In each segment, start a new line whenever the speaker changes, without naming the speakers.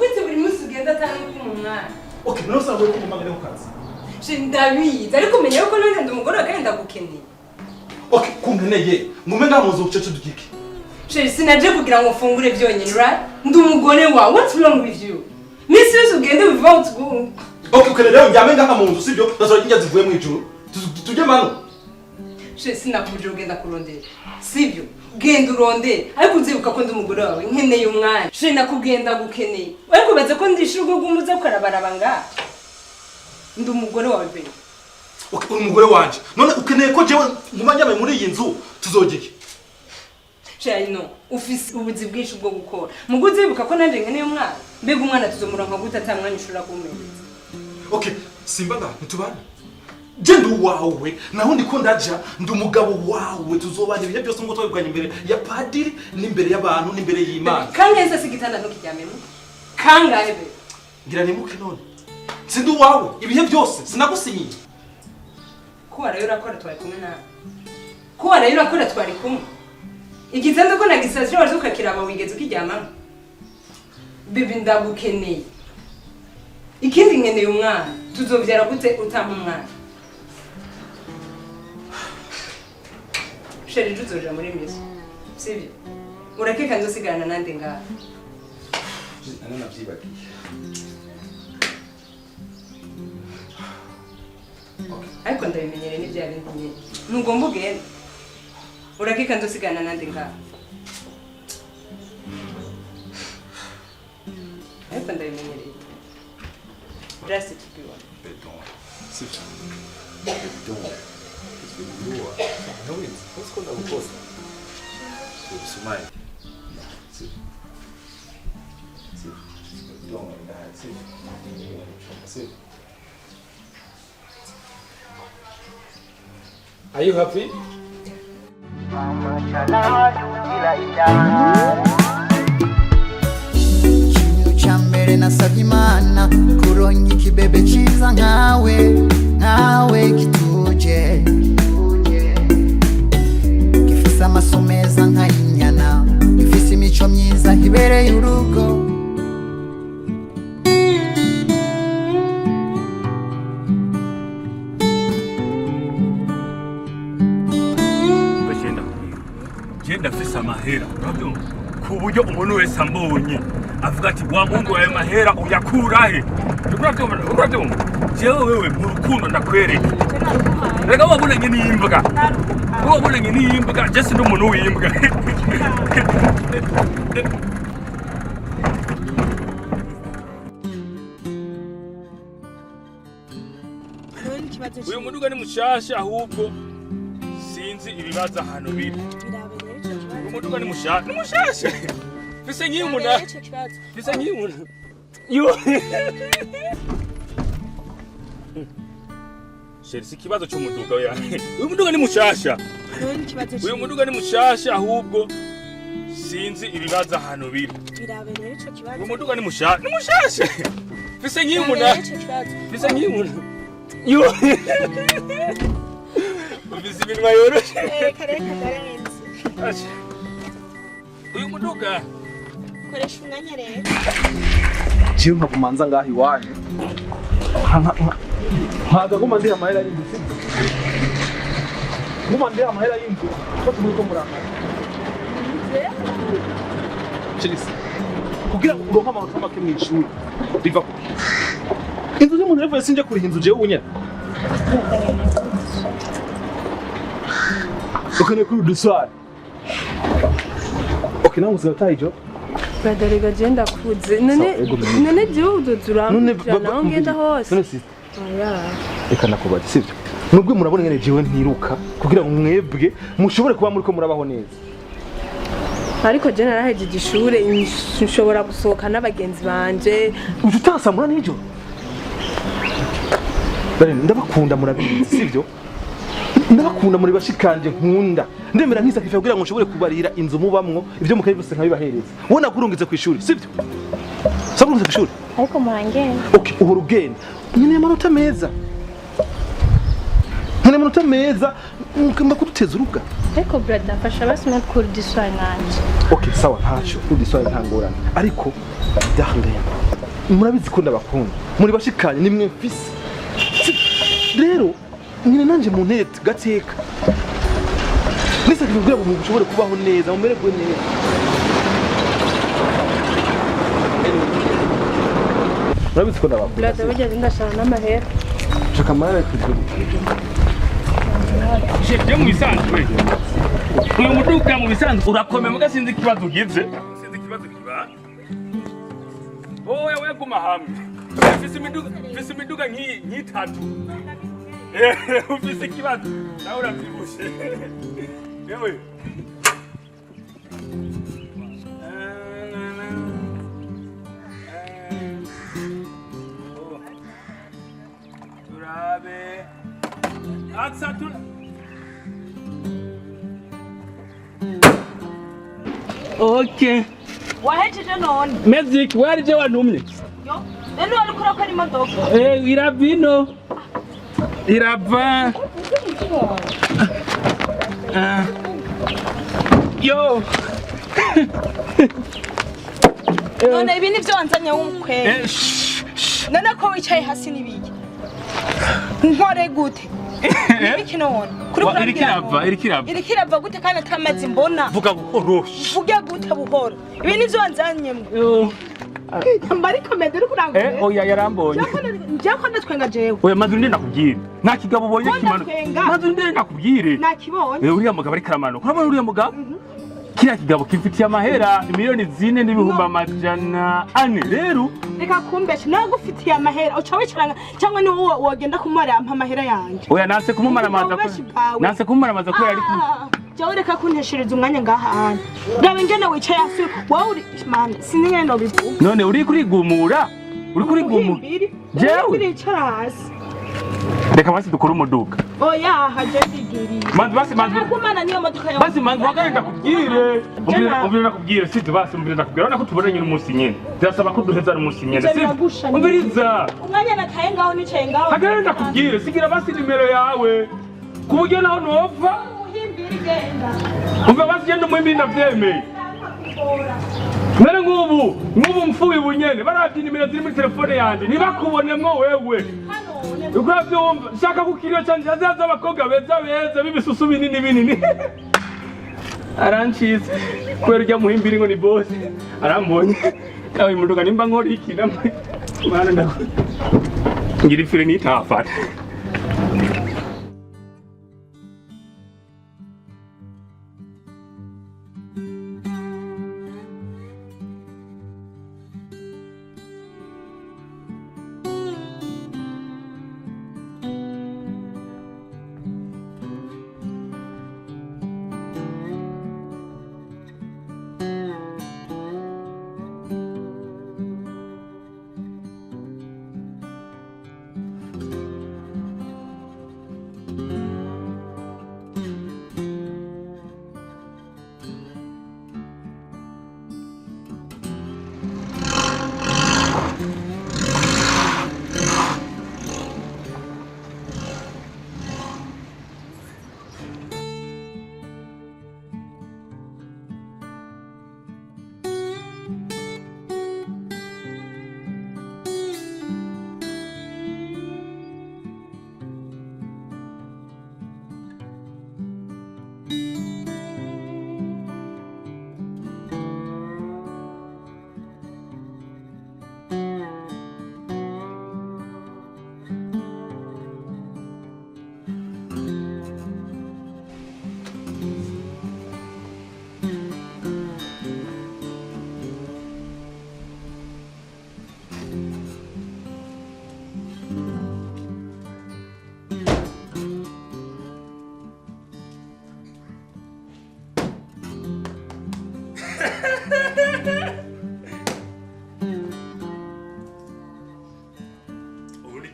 gute buri munsi ugenda atanu kumumwana
okay no sabo ko mumagane ku kazi
je ndabizi ariko menya yuko nanjye ndumugore kandi ndagukeneye
okay kunkeneye mume ngamuzo ucece dukike
je sinaje kugira ngo ufungure byonyine right ndi umugore wawe what's wrong with you Miss yose ugende without go
okay ukeneye njyame ngaha mu nzu sibyo ndasora injya zivuye mu ijuru tujye mano
je sinakuje ugenda kurondera sibyo genda uronde ariko uzibuka ko ndi umugore wawe nkeneye umwana je nakugenda gukeneye ariko baze ko ndishurwe gumuza kwarabaraba nga ndi umugore wawe pe
okay umugore wanje none ukeneye ko jewe nkumanyame muri iyi nzu tuzogike
no ufise ubuzi bwinshi bwo gukora muguzi bibuka ko nanje nkeneye umwana mbega umwana tuzomuranka gute atamwanya ushura kumeneza
okay simbaga ntitubana je ndu wawe naho ndiko ndaja ndi umugabo wawe tuzobana ibihe byose ngo twabiganye imbere ya padiri n'imbere y'abantu n'imbere y'Imana
kangahe se sigitanda ntukijyamemo kangahe be
ngira nimuke none sindi wawe ibihe byose sinagusinyiye
ko warayo urakora twari kumwe nawe ko warayo urakora twari kumwe igitanda ko nagisazira waje ukakiraba wigeze ukijyamamo bibi ndagukeneye ikindi nkeneye umwana tuzovyara gute utampa umwana sheri tuzoja muri miso sivyo urakeka nzosigana nande ngaha
ana navyibagiye
ariko ndabimenyere n'ibya bindi nyine ntugomba ugenda urakeka nzosigana nande ngaha ariko ndabimenyereye rasi tukiwa
beton sivyo beton Umuruho S1 usikunda gukosa usumai Are you happy?
Yambere nasabye Imana kuronka ikibebe ciza nkawe kituje gifise amaso meza nk'inyana gifise imico myiza ibereye urugo
genda fisa amahera urabyumva ku buryo umuntu wese ambonye avuga ati wa mungu wawe mahera uyakurahe urabyumva jewe wewe mu rukundo ndakwereka rega wabonanye n'imbwa wabonanye n'imbwa je sindi umuntu w'imbwa uyu muduga ni mushasha ahubwo sinzi ibibaza hano biri umuduga ni mushasha fise nk'iyumuna yo Sherisi kibazo cy'umuduga ya uyu muduga ni mushasha uyu muduga ni mushasha ahubwo sinzi ibibaza hano biri uyu muduga ni mushasha fise nk'iyumuna yo ufise ibintu yoroshe
kare ndarenze
uyu muduga
koresha umwanya rero
jewe nkakumanza ngaha iwanyu nkagaguma ndiha amahera y'inzu sibyo nguma ndiha amahera y'inzu ko tumuriko murangana Chelsea kugira ngo uronke amanota make mu ishuri biva ku inzu y'umuntu yavuye sinje kuriha inzu jewe unyene ukeneye kuri dusaba okay nawe uzataye jo
badarega genda kuze none jewe uduzura naho ngenda hose
none si reka nakubaza sivyo nubwo murabona ngene jewe ntiruka kugira ngo mwebwe mushobore kuba muri ko murabaho neza
ariko je narahejeje ishure nshobora gusohoka n'abagenzi banje
utasamura nijo bare ndabakunda murabizi sivyo ndabakunda muri bashikanje nkunda ndemera nk'isakifya kugira ngo nshobore kubarira inzu mubamwo ivyo mukaye byose nkabibahereza wona kurungize ku ishuri sivyo sabungize ku ishuri
ariko murangene
okay uhora ugenda nyine amanota meza ngomba kuduteza uruga
ariko brother fasha basi no kuri diswa nanje
okay sawa ntacho kuri diswa ntangorana ariko ndahangaya murabizi ko ndabakunda muri bashikanye nimwe mfise rero nyine nanje mu ntete gateka nisa kugira ngo mushobore kubaho neza mumererwe neza murabizi ko ndabakunda
Brother burya ndashaka n'amahera
shaka amahera tugure
je mu bisanzwe uyu muduga mu bisanzwe urakomeye muga sinzi ikibazo ugize sinzi ikibazo kiba oya we guma hamwe ufise imiduga nk'itatu ufise ikibazo nawe uravyibushe yewe turabe atsatura okay
wahejeje none
magic warije wantumye
yo none wari kurakora imodoka
irabino irava yo
none ibi nivyo wanzanye w'umukwe none ko wicaye hasi n'ibiki nkore gute bikino wona kuri irikirava gute kandi atamazi mbona
vuga buhoroshe
vuge gute buhoro ibi nivyo wanzanye mwe mbari komede uri kurangura
oya yarambonye
njako ndatwenga jewe
oya maze ndenda kubwira nta kigabo ubonye kimano maze ndenda kubwire
nakibonye
uriya mugabo ari karamano kurabona uriya mugabo kiriya kigabo kimfitiye amahera miliyoni 4 n'ibihumbi 400 rero
reka kumbesha nagufitiye amahera uca wicaranga cyangwa ni wowe wogenda kumara ampa amahera yanje
oya nanse kumumaramaza ko yari
jawe reka kunteshereza umwanya ngaha hano gabe ngene wicaye hasi wowe uri man sinzi ngene no bivuga
none uri kurigumura jewe
uricara hasi
reka basi dukora umuduga
oya haje digiri
basi
kumana niyo modoka yawe
basi wagenda kubwire umbira kubwire sivyo basi umbira kubwira urabona ko tubona nyine umunsi nyene byasaba ko duheza umunsi nyene sivyo umbiriza
umwanya nataye ngaho nicaye ngaho
hagenda kubwire sigira basi nimero yawe kuburyo naho nova umva basi genda umwimbi ndavyemeye nare nk'ubu mfuye ubunyene baravye nimero ziri muri telefone yanje ntibakubonemwo wewe uravyumva shaka kukiriyo canje hazaza abakobwa beza b'ibisusu binini arancize kubera urya muhimbiri ngo ni boss arambonye nawe imuduga nimba nkora iki mana ngira ifire nitafata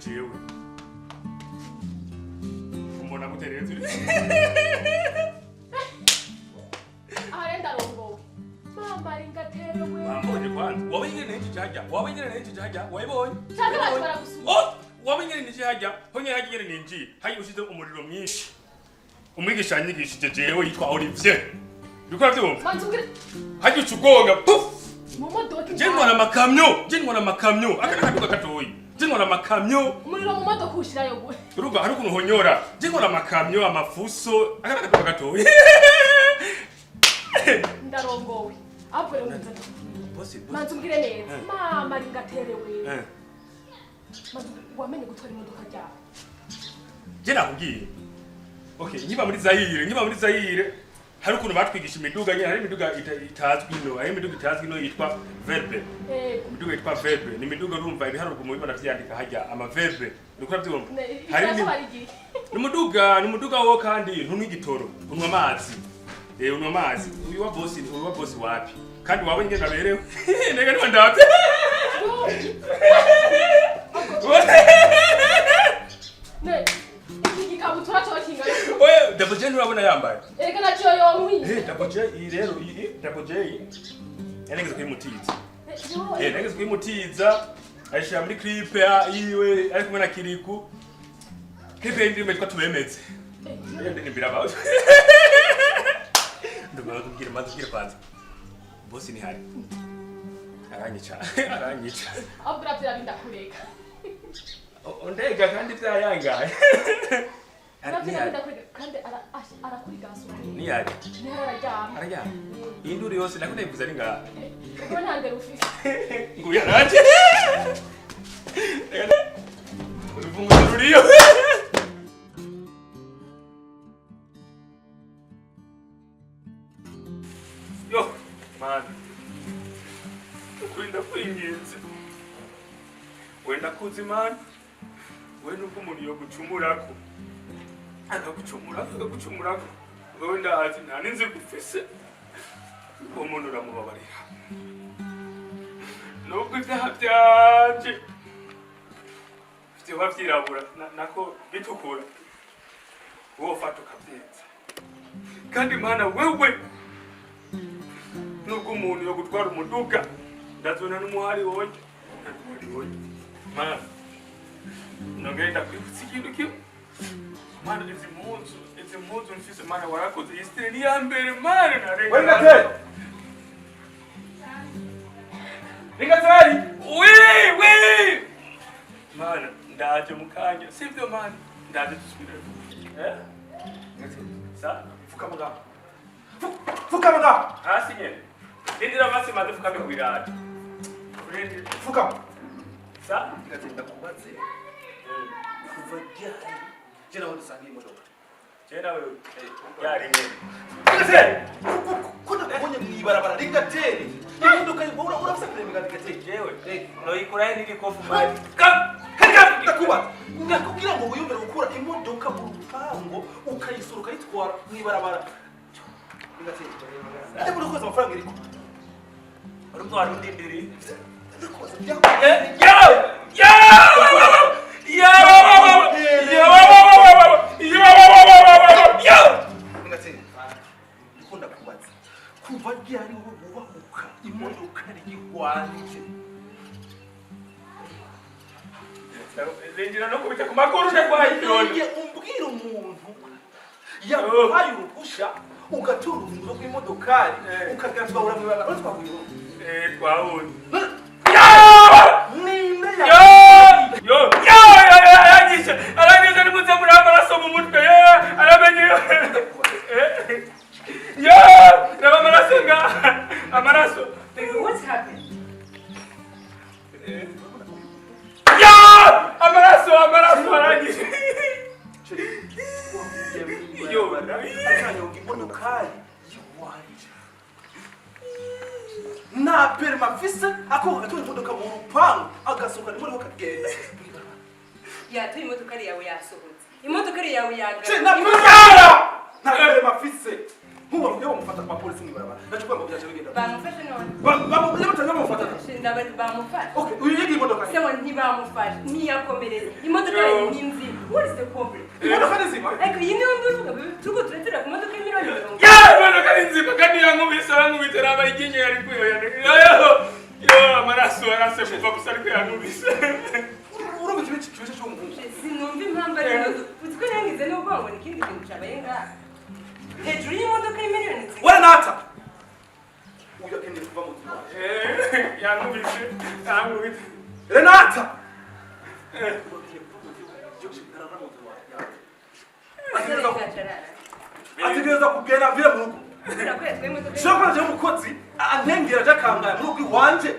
jewe umbona gutereza uri
arenda rongo mama ringaterewe
wambonye kwanza wabingene n'iki cyajya wayibonye
cyangwa batwara gusuma
wabingene n'iki cyajya honye hagire ninji hayi ushize umuriro mwinshi umwigisha yanyigishije jewe yitwa Olivier bikora byumva
manzungire
hayi ucugonga puf
mu modoka
Jengwa na makamyo. Akana kaduka katoyi. Jengwa na makamyo.
Umuriro mu modoka ushirayo gwe.
Urumva hari ukuntu honyora. Jengwa na makamyo amafuso. Akana kaduka katoyi.
Ndarongowe. Apo rero muzana.
Bosi.
Manzumgire neza. Mama ringaterewe. Manzu wamenye gutwara imodoka ryawe.
Je nakubwiye. Okay, nyiba muri Zaire. Hari ukuntu batwigisha imiduga nyine, hari imiduga itazwi no, hari imiduga itazwi no yitwa verbe. Imiduga yitwa verbe, ni imiduga urumva ibiharurwa mu bibona vyandika hajya ama verbe. Nukora byumva. Hari ni umuduga wo kandi ntunwa igitoro, unwa amazi. Unwa amazi. Uyu wa boss wapi? Kandi wabonye ngenda berewe. Nega niba ndabye.
Ne. Ikabutura cyo kinga.
Oye, double J urabona yambaye.
Erega nacho yo nkwi.
Double J iyi rero iyi double J. Yanegeze kuyimutiza. Yanegeze kuyimutiza. Aisha muri clip yiwe ari kumwe na Kiriku. Clip y'indirimbo yitwa tubemeze. Ndi biraba. Ndumva kugira kwanza. Boss ni hari. Aranyica.
Abura byabinda kureka.
Ondega kandi byayangaye.
Kandi arakurigaso.
Ni yari.
Ni harajyama.
Arajyama. Induri yose nakunevuza ari ngaha.
Ko ntange rufise.
Nguya naje. Uruvungu ruriyo. Yo, man. Kwenda kwingenze. Wenda kuzi man. Wenda uko umuntu yo gucumurako. Akagucumurako. Wenda ati ntaninze gufese. Umuntu uramubabarira. Nubwo ibyaha byanje. Byo bavyirabura nako bitukura. Wowe fata ukabyenza. Kandi mana wewe nubwo umuntu yo gutwara umuduga ndazona n'umuhari wowe. Mana nongenda kwibutsa ikintu kimwe. Mana izi mpuzu mfise mana warakoze yisitire ni yambere mana narenga. Wengate! Ringatari! Oui! Mana ndaje mukanya. Sivyo mana. Ndaje tusubire. Sa? Fukama nga! Hasi nyene. Ndira basi maze fukame kubirata. Fukama. Sa? Ngatinda kubaze. Kuva ryari? Jena wandi sangi imodoka. Jena wewe yari nyene. Ringatari! Kuna kubonye mwibarabara ringatari. Imodoka ibora urafisa kuremega ringatari. Jewe. Noyikuraye niri kofu mali. Ndakuba ndakubwira ngo wiyumvire gukura imodoka mu rupango ukayisura ukayitwara mwibarabara ngatse muri koza amafaranga iriko arumva warundindiri ngatse ndikunda kubaza kuva ryari wowe wubahuka imodoka rigihwanije Lengira no kubita ku makuru ndakwayironda. Umbwira umuntu yabaye urugusha ugatura urufunguzo rw'imodokari ukagatwara mu baba twabwiye. Twabonye. Ninde ya? Arangije nimuze muri amaraso mu mutwe aramenye. Naba amaraso nga amaraso.
What's happening?
Amaraso arangije. Yo,
akanyonga imodokari yiwanje. Na perma mfise ako gatura imodoka mu rupangu agasohoka n'imodoka kagenda.
Yatu imodoka yawe yasohotse. Imodoka yawe yaga.
Na perma mfise. Nkuba ryo bamufata kwa polisi mwibarabara. Nacukuye ngo byaje bigenda.
Bamufashe none.
Bamutanga bamufata.
Shinda bamufashe.
Okay, uyu yegi imodoka.
Sewa ntibamufashe. Niyakomereza. Imodoka ni nzima. What is the problem?
Imodoka ni nzima.
Eko yini uvuga tuko turetera ku modoka y'imiliyoni
50. Imodoka ni nzima kandi yankubise araba iginye yari kuyoya. Yo amaraso arase kuva kusari ko yankubise.
Urumva kibici kibici cyo umuhungu.
Sinumva impamvu ari utwe nangize no ubwo ngo ikindi kintu cyabaye ngaha. Hejuru y'imodoka y'imiliyoni 50.
Wala nata. Uyu akende kuva mu nzira.
yankubise
Renata ategereza kugenda vile mu rugo shaka je mukozi antengera aje akangaya mu rugo iwanje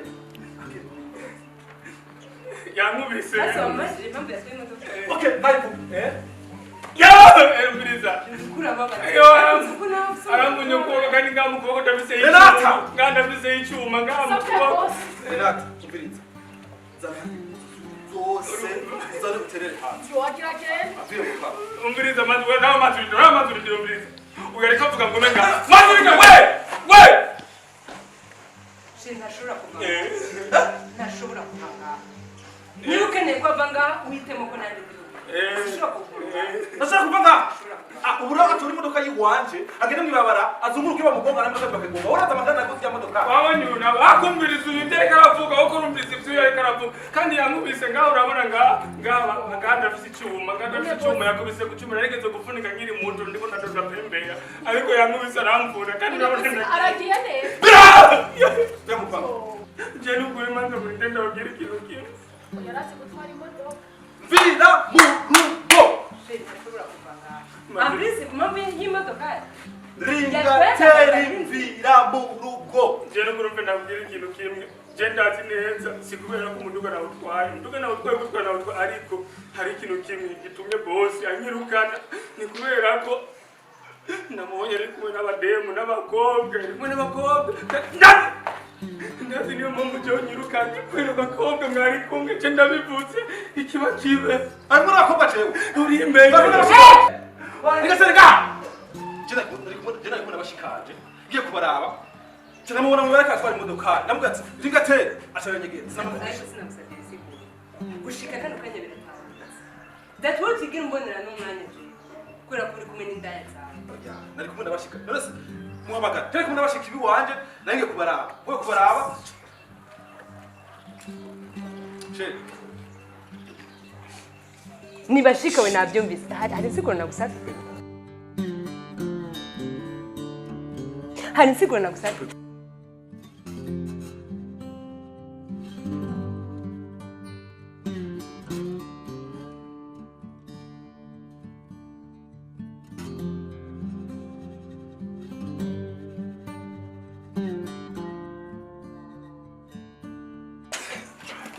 yankubise
okay naibu
mbiriza
kura baba
aramunyokora kandi ngamukobwa ndabise
Renata
ngandabise icyuma ngamukobwa
Renata mbiriza zose zari uterere hanze avuye mu kwa
umbiriza mazi we nawe mazurindiro mbiriza ugareka vuga ngo menga mazurindiro we
ntashobora kuva ngaha niba ukeneye ko ava ngaha uhitemo ko nanjye
ndashaka kuva ngaha ubura atora imodoka y'iwanje agenda mwibabara azunguruka iba mugonga n'amaze bakagomba uraza amagana nakoze ya modoka
wabonye uyu nawe akumviriza uyu ndere karavuga wo kurumviriza ibyo yari karavuga kandi yankubise ngaho urabona ngaha ngandafise icyuma yakubise ku cyuma narigeze gufunika nkiri mu nzu ndiko ndadoda pembera ariko yankubise aramvura kandi urabona
aragiye neza
yamupanga
je n'ukuri manza buri ndenda bagira ikintu kimwe
yarazi gutwara imodoka
vira mu rugo
Abrisi mambo y'imodoka
ringateri mvira mu rugo
je n'ukuri ndabwira ikintu kimwe je ndazi neza sikubera ko umuduga nawe utwaye gutwara nawe utwaye ariko hari ikintu kimwe gitumye boss anyirukana ni kubera ko namubonye ari kumwe n'abademu n'abakobwa ndazi niyo mpamvu je nyirukanye kubera abakobwa mwari kumwe je ndabivuze ikiba kibe
arimo n'abakobwa jewe
uri imbere
Nigasereka! Jena kumuna bashikanje. Ngiye kubaraba. Jena mubona mu baraka atwara imodoka. Namubwira ati ringateri asharanyegera.
gushika kano kanya biratanga that what you can mbonera n'umwanya je kura kuri kumwe n'indaya zawe
nari kumwe n'abashika. Nonese muhamagara. Tari kumwe n'abashika ibi wanje nange kubaraba. Wowe kubaraba. Che.
nibashika we nabyumvise hari siguro nagusafite hari siguro nagusafite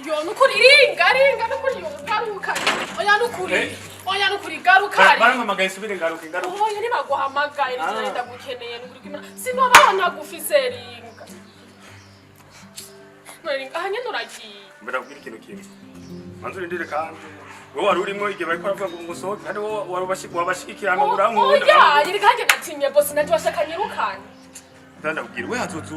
yo nukuri ringa nukuri yo garuka oya nukuri garuka
baramamagaye subire ngaruka
oya nibaguhamagaye nenda gukeneye nukuri kimana sinabana gufise ringa hanye nuragiye
mbirabwira ikintu kimwe manzu rindire kandi wowe wari urimo igihe bariko baravuga ngo musohoke kandi wowe wabashikirana urankunda
oya yirikanje natinye boss nanje washakanyirukana
ndabwira we hatoza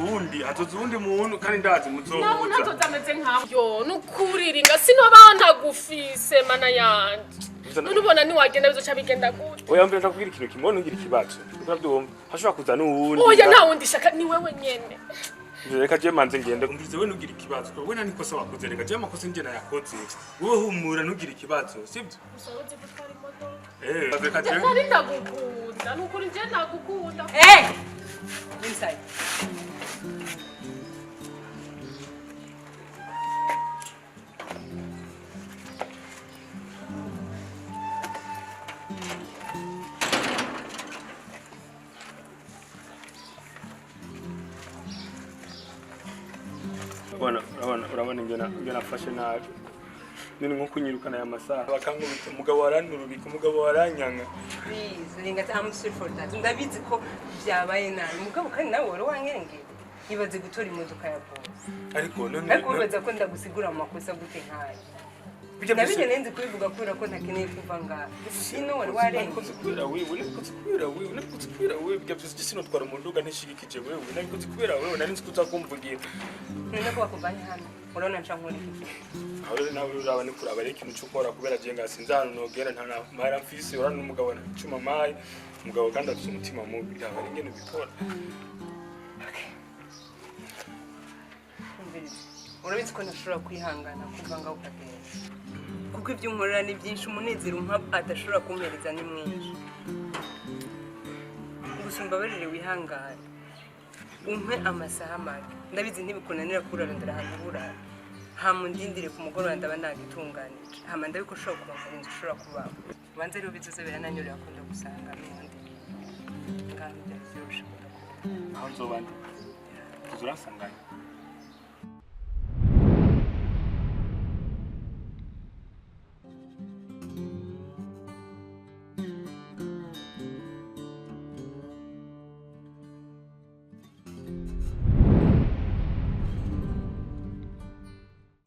uwundi muntu kandi ndazi muzohuza
naho natoza ameze nkaho yo nukuri ringa sinabana gufise mana yanje nubona niwagenda bizoca bigenda gute
oya mbere ndakubwira ikintu kimwe ntugira ikibazo urabyumva hashobora kuza n'uwundi
oya nta wundi shaka ni wewe nyene
reka je manze ngende umvirize we nugira ikibazo we nani kosa wakoze reka je amakosa nje nayakoze wowe humura nugira ikibazo sibyo
usohoze gutwara imodoka
reka je
nari ndagukunda nukuri nje ndagukunda
inside
urabona ingena nafashe nabi nini nko kunyirukana aya masaha bakankubita umugabo waranurubika umugabo waranyanga
please ringa I'm sorry for that ndabizi ko byabaye nabi umugabo kandi nawe wari wankengeye ibaze gutora imodoka ya boss
ariko none
ariko ubaza ko ndagusigura amakosa gute nkaye nabije nenze kubivuga kubera ko ntakeneye kuva ngaha ino wari warengeye
kubera wewe bya byose sino twara umunduga ntishigikije wewe nabikoze kubera wewe nari nzi kuzakumvugira
none ko bakuvanye hano urabona nca nkora iki
aho nawe urabane kuraba rero ikintu cyukora kubera je ngasinza hano nogera nta mahera mfise urana n'umugabo na cuma mayi umugabo kandi afite umutima mubi yaba ingene bikora
urabizi ko ntashobora kwihangana kuva ngaho ukagenda kuko ibyo unkorera ni byinshi umunezero umpa adashobora kumpereza ni mwinshi gusa umbabarire wihangane umpe amasaha make ndabizi ntibikunanira kurarondera ahantu urara hama undindire ku mugoroba ndaba nagitunganije hama ndabiko ushobora kuronka inzu ushobora kubamo ubanza rero bizoze birananyurira akunda gusanga n'ubundi ngaho byari vyoroshe
aho nzobandi tuzurasanganya